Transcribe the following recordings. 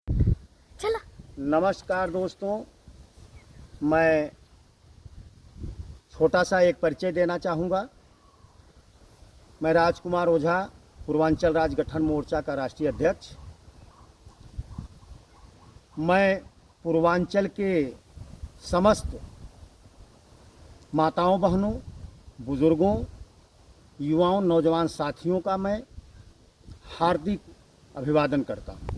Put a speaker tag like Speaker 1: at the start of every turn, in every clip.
Speaker 1: चला।
Speaker 2: नमस्कार दोस्तों, मैं छोटा सा एक परिचय देना चाहूँगा। मैं राजकुमार ओझा, पूर्वांचल राज्य गठन मोर्चा का राष्ट्रीय अध्यक्ष। मैं पूर्वांचल के समस्त माताओं बहनों, बुज़ुर्गों, युवाओं, नौजवान साथियों का मैं हार्दिक अभिवादन करता हूँ।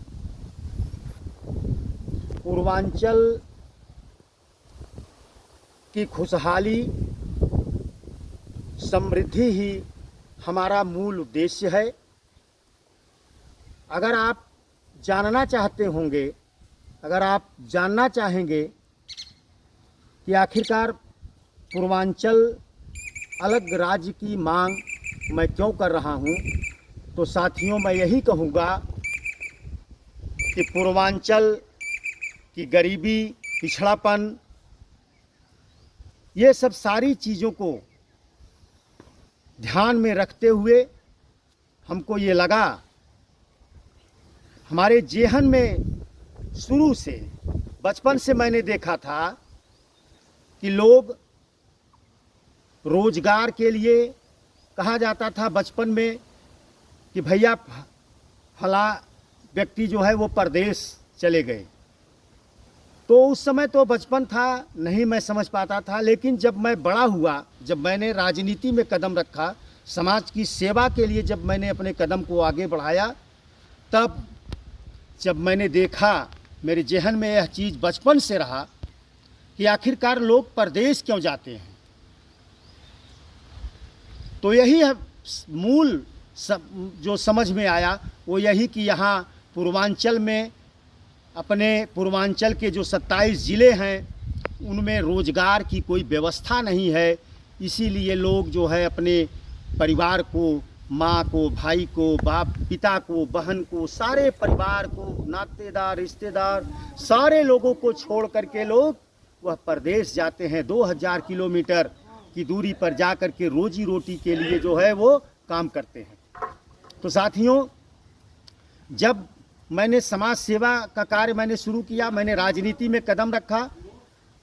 Speaker 2: पूर्वांचल की खुशहाली, समृद्धि ही हमारा मूल उद्देश्य है। अगर आप जानना चाहते होंगे, अगर आप जानना चाहेंगे कि आखिरकार पूर्वांचल अलग राज्य की मांग मैं क्यों कर रहा हूँ, तो साथियों मैं यही कहूँगा कि पूर्वांचल की गरीबी, पिछड़ापन, ये सब सारी चीज़ों को ध्यान में रखते हुए हमको ये लगा, हमारे जेहन में शुरू से, बचपन से मैंने देखा था कि लोग रोजगार के लिए कहा जाता था बचपन में कि भैया फला व्यक्ति जो है वो परदेश चले गए। तो उस समय तो बचपन था, नहीं मैं समझ पाता था। लेकिन जब मैं बड़ा हुआ, जब मैंने राजनीति में कदम रखा, समाज की सेवा के लिए जब मैंने अपने कदम को आगे बढ़ाया, तब जब मैंने देखा, मेरे जेहन में यह चीज़ बचपन से रहा कि आखिरकार लोग परदेश क्यों जाते हैं। तो यही है मूल जो समझ में आया, वो यही कि यहाँ पूर्वांचल में, अपने पूर्वांचल के जो 27 ज़िले हैं, उनमें रोज़गार की कोई व्यवस्था नहीं है। इसीलिए लोग जो है अपने परिवार को, माँ को, भाई को, बाप, पिता को, बहन को, सारे परिवार को, नातेदार, रिश्तेदार, सारे लोगों को छोड़ करके लोग वह परदेश जाते हैं। 2000 किलोमीटर की दूरी पर जा कर के रोजी रोटी के लिए जो है वो काम करते हैं। तो साथियों, जब मैंने समाज सेवा का कार्य मैंने शुरू किया, मैंने राजनीति में कदम रखा,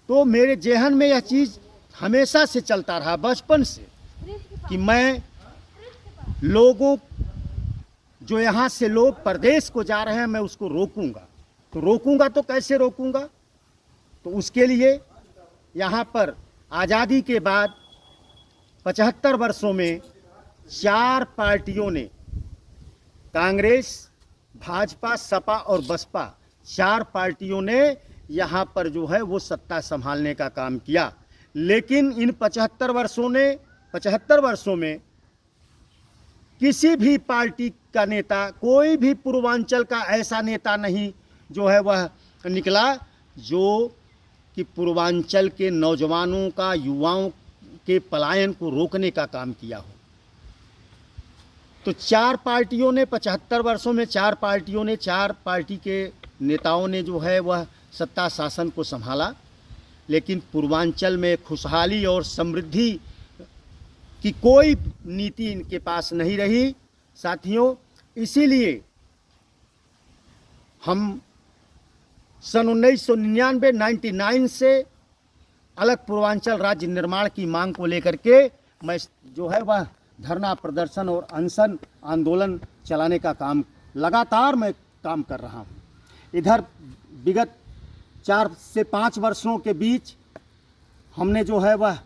Speaker 2: तो मेरे जेहन में यह चीज़ हमेशा से चलता रहा, बचपन से, कि मैं लोगों, जो यहाँ से लोग परदेश को जा रहे हैं, मैं उसको रोकूंगा। तो रोकूंगा तो कैसे रोकूंगा? तो उसके लिए यहाँ पर आज़ादी के बाद 75 वर्षों में 4 पार्टियों ने, कांग्रेस, भाजपा, सपा और बसपा, 4 पार्टियों ने यहाँ पर जो है वो सत्ता संभालने का काम किया। लेकिन इन 75 वर्षों में किसी भी पार्टी का नेता, कोई भी पूर्वांचल का ऐसा नेता नहीं जो है वह निकला जो कि पूर्वांचल के नौजवानों का, युवाओं के पलायन को रोकने का काम किया हो। तो 4 पार्टियों ने 75 वर्षों में 4 पार्टियों ने, 4 पार्टी के नेताओं ने जो है वह सत्ता शासन को संभाला। लेकिन पूर्वांचल में खुशहाली और समृद्धि की कोई नीति इनके पास नहीं रही साथियों। इसीलिए हम सन 1999 से अलग पूर्वांचल राज्य निर्माण की मांग को लेकर के मैं जो है वह धरना प्रदर्शन और अनशन आंदोलन चलाने का काम लगातार मैं काम कर रहा हूँ। इधर विगत 4 से 5 वर्षों के बीच हमने जो है वह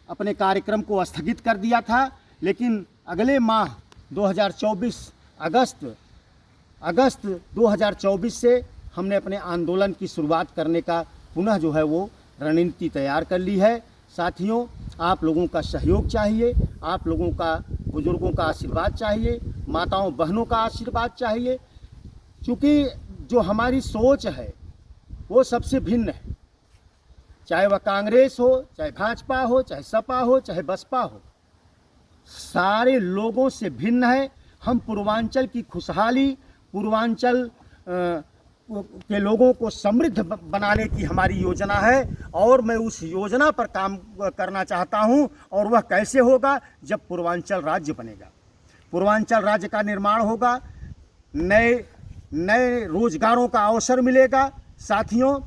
Speaker 2: अपने कार्यक्रम को स्थगित कर दिया था। लेकिन अगले माह 2024 अगस्त 2024 से हमने अपने आंदोलन की शुरुआत करने का पुनः जो है वो रणनीति तैयार कर ली है। साथियों, आप लोगों का सहयोग चाहिए, आप लोगों का, बुजुर्गों का आशीर्वाद चाहिए, माताओं बहनों का आशीर्वाद चाहिए, क्योंकि जो हमारी सोच है वो सबसे भिन्न है। चाहे वह कांग्रेस हो, चाहे भाजपा हो, चाहे सपा हो, चाहे बसपा हो, सारे लोगों से भिन्न है। हम पूर्वांचल की खुशहाली, पूर्वांचल के लोगों को समृद्ध बनाने की हमारी योजना है और मैं उस योजना पर काम करना चाहता हूं। और वह कैसे होगा? जब पूर्वांचल राज्य बनेगा, पूर्वांचल राज्य का निर्माण होगा, नए नए रोजगारों का अवसर मिलेगा साथियों।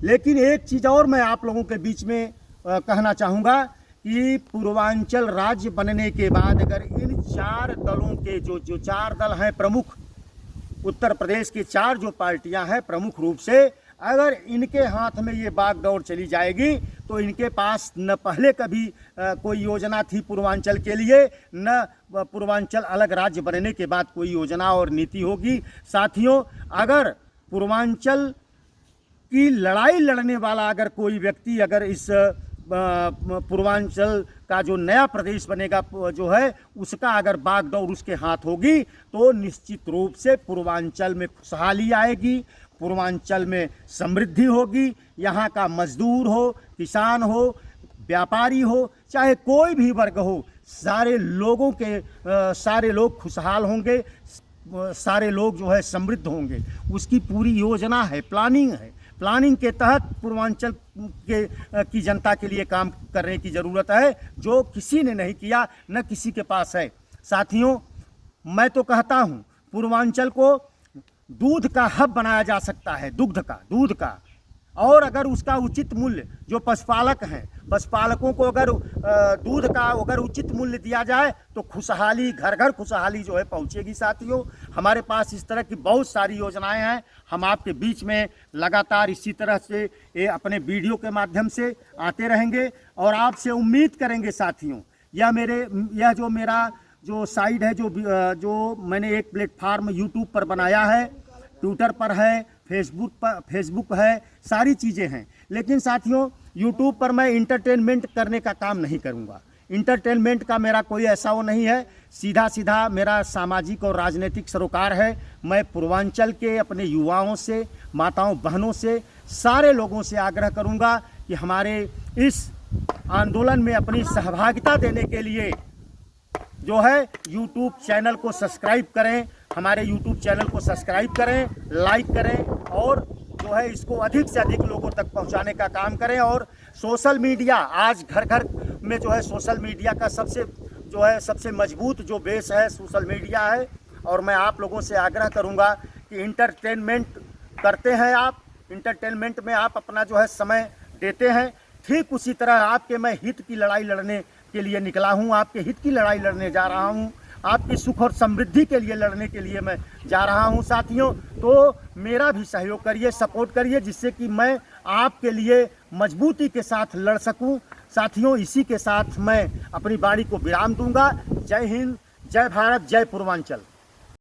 Speaker 2: लेकिन एक चीज़ और मैं आप लोगों के बीच में कहना चाहूँगा कि पूर्वांचल राज्य बनने के बाद अगर इन 4 दलों के जो 4 दल हैं प्रमुख, उत्तर प्रदेश की 4 जो पार्टियां हैं प्रमुख रूप से, अगर इनके हाथ में ये बागडोर चली जाएगी तो इनके पास न पहले कभी कोई योजना थी पूर्वांचल के लिए, न पूर्वांचल अलग राज्य बनने के बाद कोई योजना और नीति होगी। साथियों, अगर पूर्वांचल की लड़ाई लड़ने वाला अगर कोई व्यक्ति अगर इस पूर्वांचल का जो नया प्रदेश बनेगा जो है उसका अगर बागडोर उसके हाथ होगी तो निश्चित रूप से पूर्वांचल में खुशहाली आएगी, पूर्वांचल में समृद्धि होगी। यहाँ का मजदूर हो, किसान हो, व्यापारी हो, चाहे कोई भी वर्ग हो, सारे लोग खुशहाल होंगे, सारे लोग जो है समृद्ध होंगे। उसकी पूरी योजना है, प्लानिंग है। प्लानिंग के तहत पूर्वांचल की जनता के लिए काम करने की ज़रूरत है, जो किसी ने नहीं किया, न किसी के पास है। साथियों, मैं तो कहता हूँ पूर्वांचल को दूध का हब बनाया जा सकता है, दूध का। और अगर उसका उचित मूल्य, जो पशुपालक हैं, पशुपालकों को अगर दूध का अगर उचित मूल्य दिया जाए तो खुशहाली, घर घर खुशहाली जो है पहुंचेगी। साथियों, हमारे पास इस तरह की बहुत सारी योजनाएं हैं। हम आपके बीच में लगातार इसी तरह से ये अपने वीडियो के माध्यम से आते रहेंगे और आपसे उम्मीद करेंगे साथियों, यह जो मेरा जो साइट है, जो मैंने एक प्लेटफार्म यूट्यूब पर बनाया है, ट्विटर पर है, फेसबुक है, सारी चीज़ें हैं। लेकिन साथियों, यूट्यूब पर मैं इंटरटेनमेंट करने का काम नहीं करूँगा। इंटरटेनमेंट का मेरा कोई ऐसा वो नहीं है। सीधा मेरा सामाजिक और राजनीतिक सरोकार है। मैं पूर्वांचल के अपने युवाओं से, माताओं बहनों से, सारे लोगों से आग्रह करूँगा कि हमारे इस आंदोलन में अपनी सहभागिता देने के लिए जो है यूट्यूब चैनल को सब्सक्राइब करें, हमारे यूट्यूब चैनल को सब्सक्राइब करें, लाइक करें और जो है इसको अधिक से अधिक लोगों तक पहुंचाने का काम करें। और सोशल मीडिया, आज घर घर में जो है सोशल मीडिया का सबसे मजबूत जो बेस है सोशल मीडिया है। और मैं आप लोगों से आग्रह करूंगा कि इंटरटेनमेंट करते हैं आप, इंटरटेनमेंट में आप अपना जो है समय देते हैं, ठीक उसी तरह मैं हित की लड़ाई लड़ने के लिए निकला हूँ, आपके हित की लड़ाई लड़ने जा रहा हूँ, आपकी सुख और समृद्धि के लिए लड़ने के लिए मैं जा रहा हूँ। साथियों, तो मेरा भी सहयोग करिए, सपोर्ट करिए, जिससे कि मैं आपके लिए मजबूती के साथ लड़ सकूँ। साथियों, इसी के साथ मैं अपनी वाणी को विराम दूंगा। जय हिंद, जय भारत, जय पूर्वांचल।